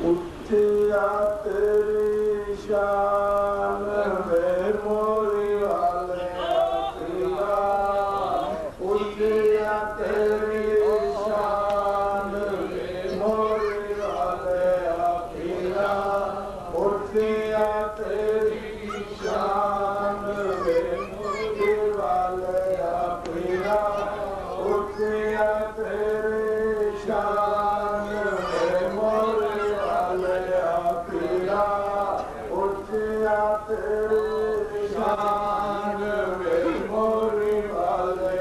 उठिया तेरी शान वे मोरी वाले पीरा, उठिया तेरी शान वे मोरी वाले पीरा, उठिया तेरी शान वे मोरी वाले पीरा, उठिया तेरी शान वे मोरी वाले पीरा, उठिया तेरी शान वे मोरी वाले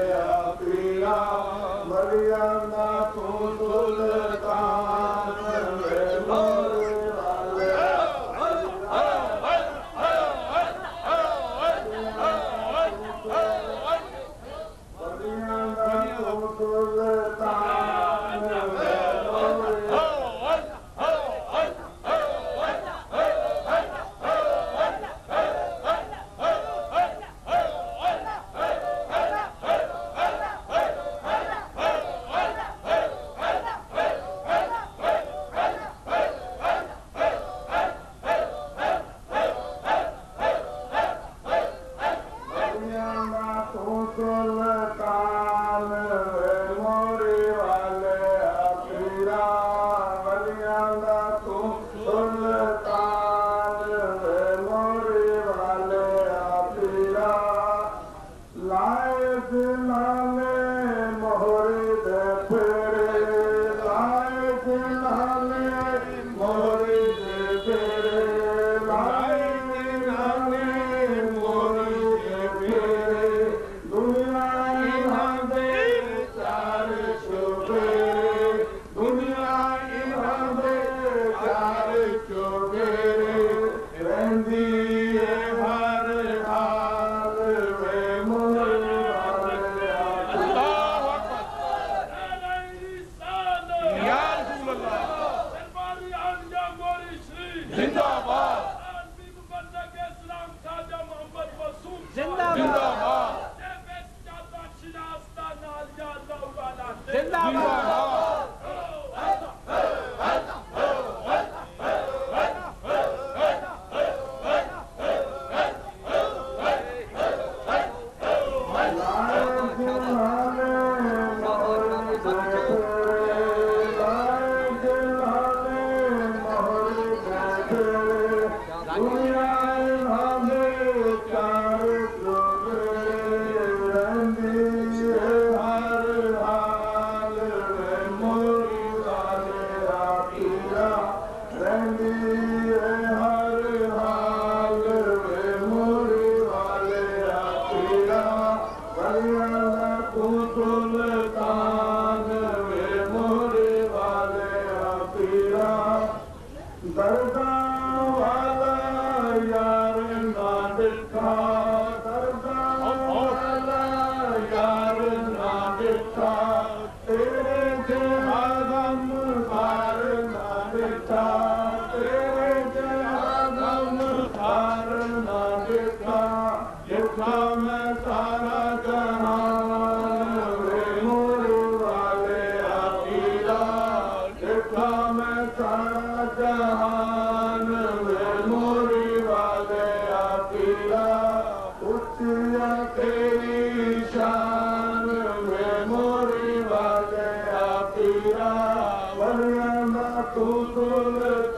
पीरा, मरियमा तू सुल्तान वे मोरी वाले मरियमा तू सुल्तान वे मोरी सुल्तान वे मोरी वाले पीरा, मरियमा तू सुल्तान वे मोरी वाले पीरा, लाए दिलाले मोहरी दे फेरे, लाए दिलाले मोहरी दे फेरे, लाए दिलाले मोहरी दे फेरे, दुनिया इहाँ दे चार चुफेरे, दुनिया इहाँ दे चार चुफेरे, रहंदी है हर हाल वे मोरी वाले सुल्तान वे मोरी वाले पीरा, दरदा वाला यार ना दिखा, दरदा वाला यार ना दिखा, तेरे जहाँ गम हार ना दिखा, तेरे जहाँ गम हार ना दिखा, दिखा मैं सारा जहान वे मोरी वाले पीरा, दिखा मैं सारा जहान वे मोरी वाले पीरा, उठिया तेरी शान वे मोरी वाले पीरा, मरियमा तू सुल्तान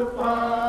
ਪਾ